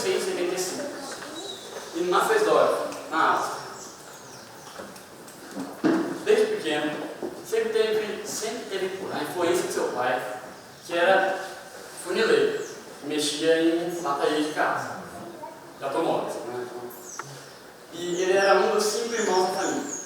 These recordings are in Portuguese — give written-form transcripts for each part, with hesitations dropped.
1875. E na Fesdorf, na Áustria. Desde pequeno, sempre teve a influência de seu pai, que era funileiro, que mexia em lataria de casa, de automóveis. Né? E ele era um dos 5 irmãos da família.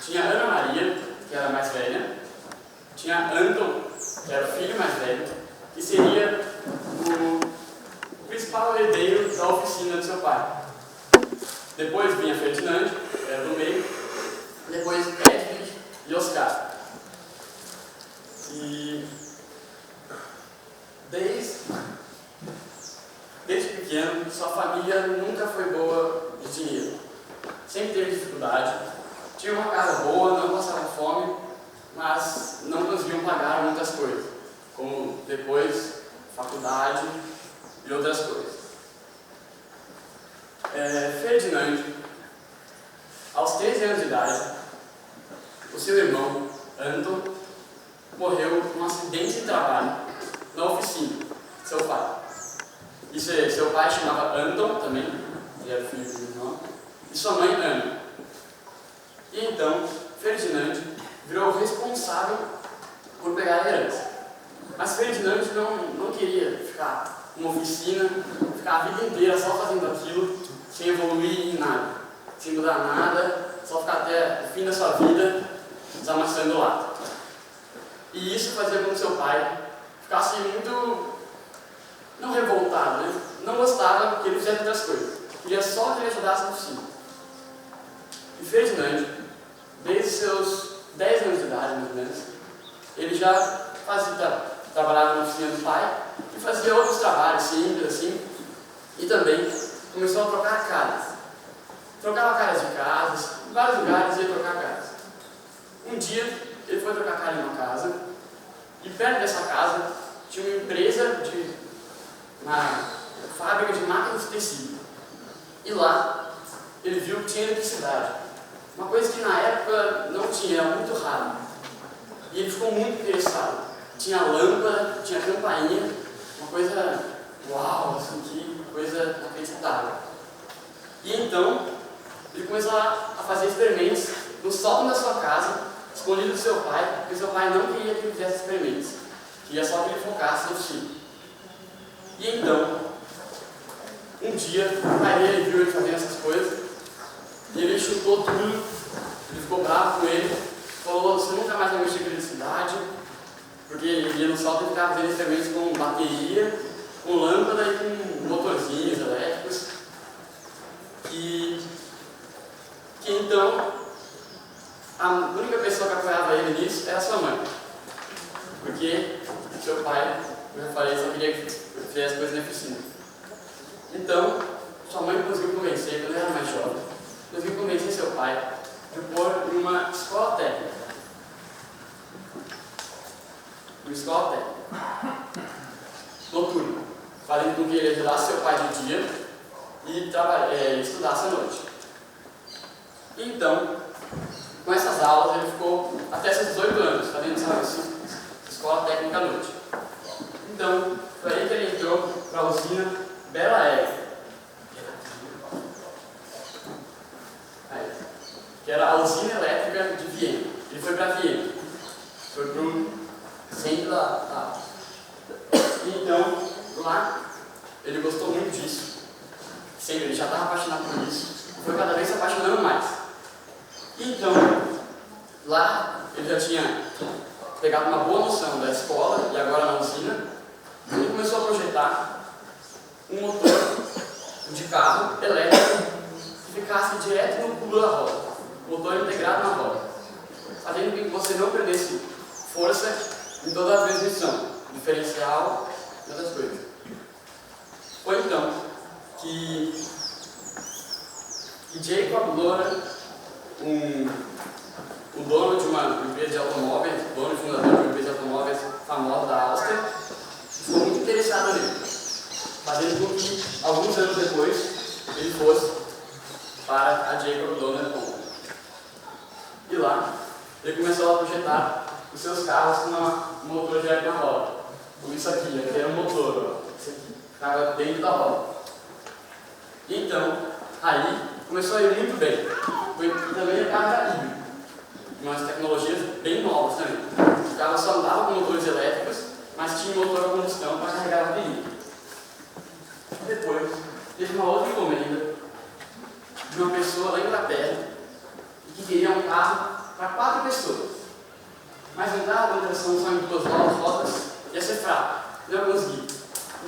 Tinha Ana Maria, que era a mais velha, tinha Anton, que era o filho mais velho, que seria o principal herdeiro da oficina de seu pai. Depois vinha Ferdinand, que era do meio, depois Hedwig e Oscar. E desde pequeno, sua família nunca foi boa de dinheiro. Sempre teve dificuldade. Tinha uma casa boa, não passava fome, mas não conseguiam pagar muitas coisas, como depois faculdade e outras coisas. Ferdinand, aos 13 anos de idade, o seu irmão, Anton, morreu num acidente de trabalho na oficina de seu pai. Seu pai chamava Anton também, ele era filho do irmão, e sua mãe Ana. E então, Ferdinand virou responsável por pegar a herança. Mas Ferdinand não queria ficar numa oficina, ficar a vida inteira só fazendo aquilo, sem evoluir em nada, sem mudar nada, só ficar até o fim da sua vida desamassando o lado. E isso fazia com que seu pai ficasse muito, não revoltado, né? Não gostava que ele fizesse outras coisas, queria só que ele ajudasse no oficina. E Ferdinand, desde seus 10 anos de idade, mais ou menos, ele já trabalhava na oficina do pai e fazia outros trabalhos simples assim, e também começou a trocar caras. Trocava caras de casas, em vários lugares ia trocar caras. Um dia ele foi trocar cara em uma casa e perto dessa casa tinha uma empresa uma fábrica de máquinas de tecido. E lá ele viu que tinha eletricidade, uma coisa que na época não tinha, era muito raro. E ele ficou muito interessado. Tinha lâmpada, tinha campainha, uma coisa uau, assim, que coisa inacreditável. E então ele começou a fazer experimentos no sótão da sua casa, escondido do seu pai, porque seu pai não queria que ele fizesse experimentos, queria só que ele focasse no filho. E então, um dia, o pai dele viu ele fazendo essas coisas, e ele chutou tudo, ele ficou bravo com ele, falou: você nunca mais vai mexer com eletricidade, porque ele ia no sótão e ficava fazendo experimentos com bateria, com lâmpada e com motorzinhos elétricos. Que então, a única pessoa que apoiava ele nisso era sua mãe, porque seu pai, como eu já falei, só queria que fizesse coisas na oficina. Então, sua mãe conseguiu convencer, quando ele era mais jovem, conseguiu convencer seu pai de pôr em uma escola técnica. Uma escola técnica noturna, fazendo com que ele ajudasse seu pai de dia e estudasse à noite. Então, com essas aulas, ele ficou até seus 18 anos fazendo essa escola técnica à noite. Então, foi aí que ele entrou para a usina Bela Egg, que era a usina elétrica de Viena. Ele foi para Viena, foi para o centro da Então, lá, ele gostou muito disso. Sempre, ele já estava apaixonado por isso, foi cada vez se apaixonando mais. Então, lá, ele já tinha pegado uma boa noção da escola e agora na usina. Ele começou a projetar um motor de carro elétrico que ficasse direto no cubo da roda, motor integrado na roda, fazendo com que você não perdesse força em toda a transmissão, diferencial e outras coisas. Foi então que Jacob Loren, o dono de uma empresa de automóveis, dono e fundador de uma empresa de automóveis famosa da Áustria, ficou muito interessado nele, fazendo com que, alguns anos depois, ele fosse para a Jacob Loren Company. E lá, ele começou a projetar os seus carros com um motor direto na roda, como isso aqui era um motor, ó, esse aqui, ficava dentro da roda. E então, aí começou a ir muito bem. Foi também o carro era híbrido, umas tecnologias bem novas também. O carro só andava com motores elétricos, mas tinha motor a combustão para carregar a bateria. Depois, teve uma outra encomenda de uma pessoa lá na Inglaterra que queria um carro para 4 pessoas. Mas não dava a tração só em 2 rodas, ia ser fraco, não ia conseguir.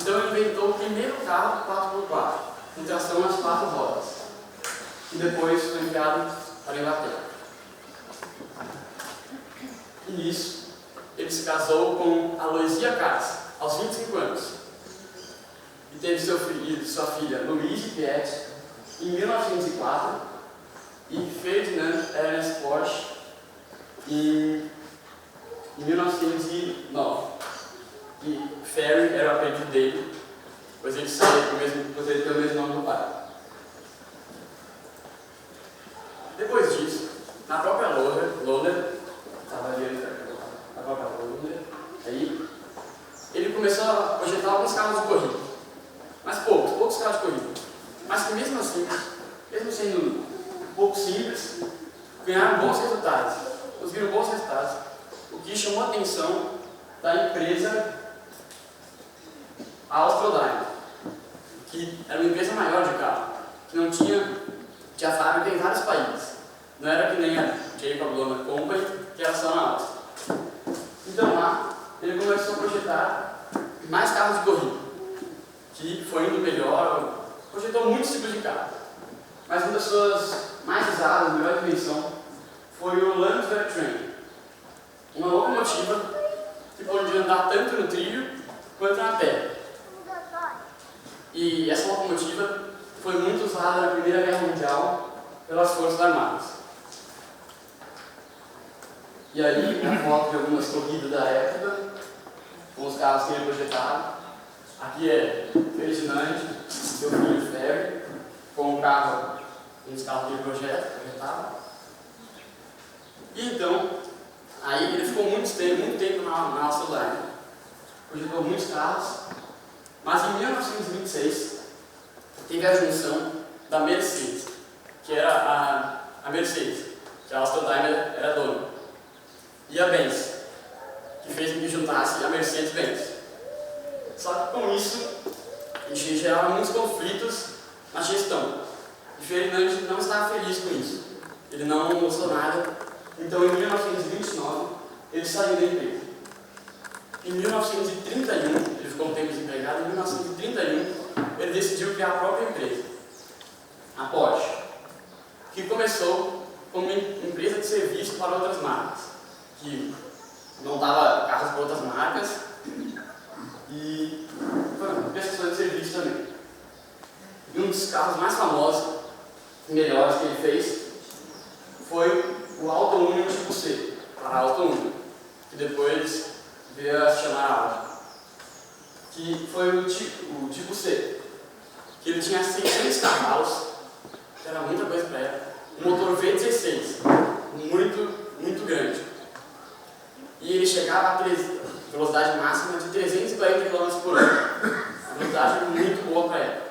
Então ele inventou o primeiro carro 4x4, com tração nas 4 rodas. E depois foi enviado para a Inglaterra. E nisso, ele se casou com Aloysia Katz, aos 25 anos. E teve sua filha Louise Piet em 1904 e Ferdinand Ernest Porsche em 1909. E Ferry era o apelido dele, pois ele tem o mesmo nome do pai. Depois disso, na própria Londres, aí ele começou a projetar alguns carros de corrida, mas poucos carros de corrida, mas que mesmo assim, mesmo sendo um pouco simples, ganharam bons resultados, conseguiram bons resultados, o que chamou a atenção da empresa Austrodyne, que era uma empresa maior de carro, que não tinha fábrica em vários países. Não era que nem a Jacob London Company, que era só na Áustria. Então lá, ele começou a projetar mais carros de corrida, que foi indo melhor, projetou muitos tipos de carro. Mas uma das suas mais usadas, melhor dimensão, foi o Landsberg Train, uma locomotiva que podia andar tanto no trilho quanto na terra. E essa locomotiva foi muito usada na Primeira Guerra Mundial pelas Forças Armadas. E aí, a foto de algumas corridas da época, com os carros que ele projetava. Aqui é Ferdinand, seu filho Ferry, com um dos carros que ele projetava. E então, aí ele ficou muito tempo na Austrodyne. Projetou muitos carros, mas em 1926 teve a junção da Mercedes, que era a Mercedes, que a Austrodyne era dona, e a Benz, que fez com que juntasse a Mercedes-Benz. Só que com isso, a gente gerava muitos conflitos na gestão. E Ferdinand não estava feliz com isso. Ele não gostou nada. Então, em 1929, ele saiu da empresa. Em 1931, ele ficou um tempo desempregado. Em 1931, ele decidiu criar a própria empresa, a Porsche, que começou como uma empresa de serviço para outras marcas, que montava carros para outras marcas e prestações de serviço também. E um dos carros mais famosos e melhores que ele fez foi o Auto Uno Tipo C, para Auto Uno, que depois veio a se chamar Audi, que foi o tipo C, que ele tinha 600 cavalos, que era muita coisa para ela, um motor V16, muito grande. E ele chegava a velocidade máxima de 340 km por ano. Uma velocidade muito boa para ela,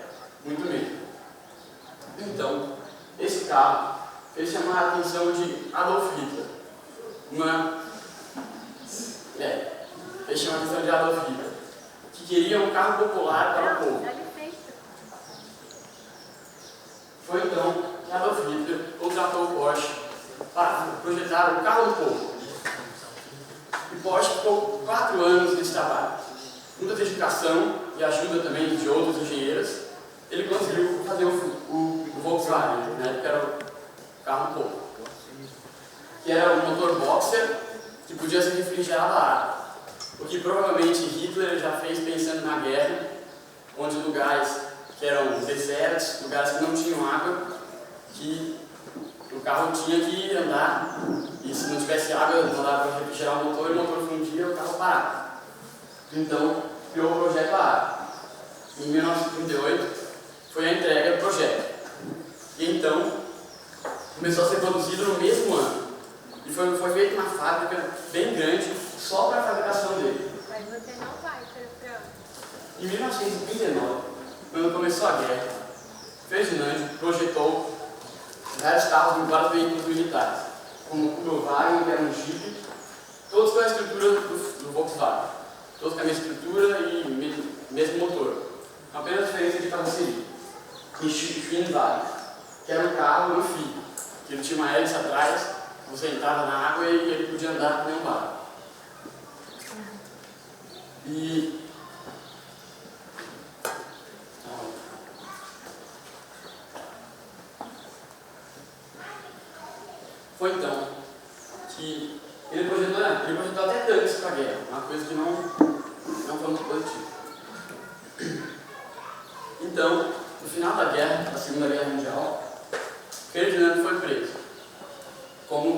muito mesmo. Então, esse carro fez chamar a atenção de Adolf Hitler. Fez chamar a atenção de Adolf Hitler, que queria um carro popular para o povo. Foi então que Adolf Hitler contratou o Porsche para projetar o carro do povo. E Porsche ficou 4 anos nesse trabalho. Muita dedicação e ajuda também de outros engenheiros, ele conseguiu fazer o Volkswagen, né, que era o carro do povo. Que era um motor boxer que podia ser refrigerado a ar. O que provavelmente Hitler já fez pensando na guerra, onde lugares que eram desertos, lugares que não tinham água, que o carro tinha que andar, e se não tivesse água, não dava para refrigerar o motor fundia, o carro parava. Então, criou o projeto AR. Em 1938, foi a entrega do projeto. E então, começou a ser produzido no mesmo ano. E foi feita uma fábrica bem grande, só para a fabricação dele. Mas você não vai para Em 1939, quando começou a guerra, Ferdinand projetou vários carros e vários veículos militares, como o Volkswagen, que era um Jeep, todos com a estrutura do Volkswagen, todos com a mesma estrutura e mesmo motor, apenas a diferença de carroceria. E Schwinwagen, que era um carro anfíbio, que ele tinha uma hélice atrás, você entrava na água e ele podia andar com um barco. Foi então que ele projetou até tanques para a guerra, uma coisa que não foi muito positiva. Então, no final da guerra, da Segunda Guerra Mundial, Ferdinand foi preso, foi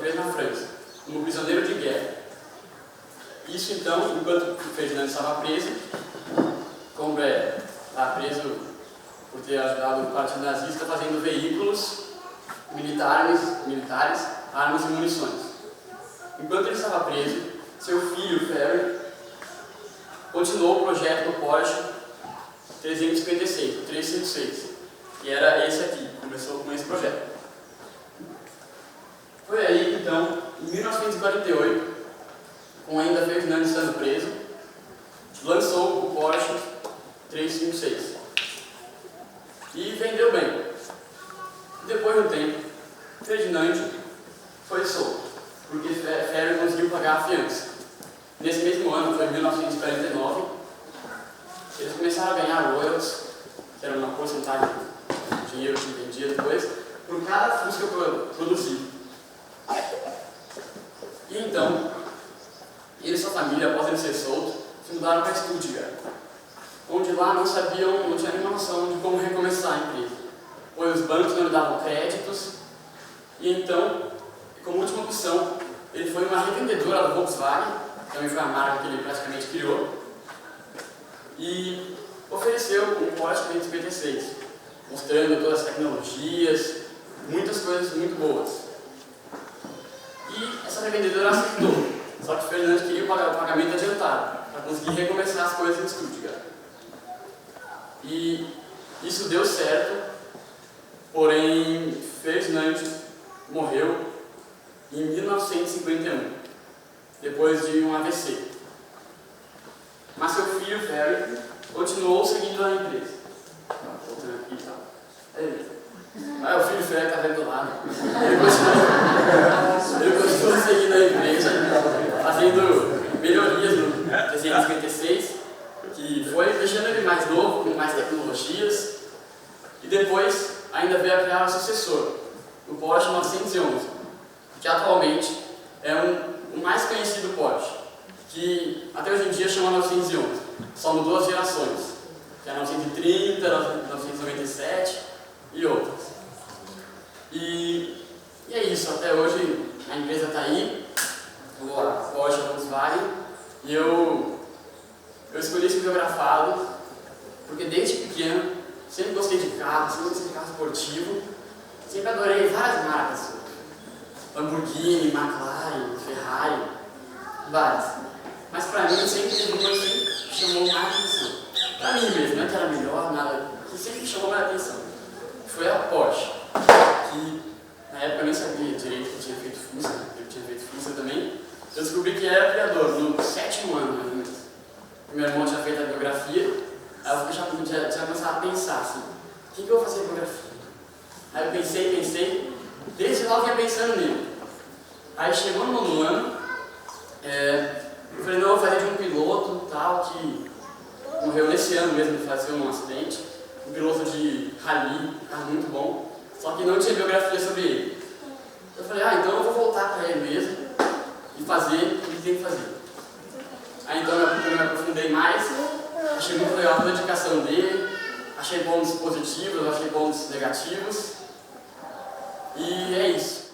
preso na França, como prisioneiro de guerra. Isso então, enquanto Ferdinand estava preso, estava preso por ter ajudado o partido nazista fazendo veículos militares, armas e munições. Enquanto ele estava preso, seu filho, Ferry, continuou o projeto do Porsche 356, que era esse aqui, começou com esse projeto. Foi aí que então, em 1948, com ainda Ferdinand estando preso, lançou o Porsche 356 e vendeu bem. Depois de um tempo, Ferdinand foi solto, porque Ferry conseguiu pagar a fiança. Nesse mesmo ano, foi em 1949, eles começaram a ganhar royalties, que era uma porcentagem do dinheiro que vendia depois, por cada Fusca produzido. E então, ele e sua família, após ele ser solto, se mudaram para Stuttgart, onde lá não tinha nenhuma noção de como recomeçar a empresa, pois os bancos não lhe davam créditos, e então, como última opção, ele foi uma revendedora do Volkswagen, que também foi a marca que ele praticamente criou, e ofereceu um Porsche 556, mostrando todas as tecnologias, muitas coisas muito boas. E essa revendedora aceitou, só que Ferdinand queria o pagamento adiantado, para conseguir recomeçar as coisas em Stuttgart. E isso deu certo, porém Ferdinand morreu em 1951, depois de um AVC. Mas seu filho, Ferry, continuou seguindo a empresa. Voltando aqui e tal. O filho Ferry está vendo lá, né? Ele continuou seguindo a empresa, fazendo melhorias no 356, que foi deixando ele mais novo, com mais tecnologias, e depois ainda veio a criar um sucessor, o Porsche 911, que atualmente é o mais conhecido Porsche, que até hoje em dia chama 911, só mudou as gerações, que é 930, 997 e outras. E é isso, até hoje a empresa está aí, a Porsche Volkswagen, e eu escolhi esse biografado porque desde pequeno sempre gostei de carro, sempre gostei de carro esportivo, sempre adorei várias marcas, Lamborghini, McLaren, Ferrari, várias. Mas pra mim sempre teve uma que chamou mais atenção. Pra mim mesmo, não é que era melhor, nada, que sempre chamou mais atenção. Foi a Porsche, que na época eu nem sabia direito que tinha feito Fusca, ele tinha feito Fusca também. Eu descobri que era criador no 7º ano, mais ou menos. Meu irmão tinha feito a biografia, aí eu já começado a pensar assim, o que eu vou fazer biografia? Aí eu pensei, desde lá eu vinha pensando nele. Aí chegou no 9º ano, eu falei, não, eu vou fazer de um piloto tal, que morreu nesse ano mesmo, ele faleceu num acidente, um piloto de rally, um carro muito bom, só que não tinha biografia sobre ele. Eu falei, então eu vou voltar para ele mesmo e fazer o que ele tem que fazer. Aí então eu me aprofundei mais, achei muito legal toda a dedicação dele, achei pontos positivos, achei pontos negativos, e é isso.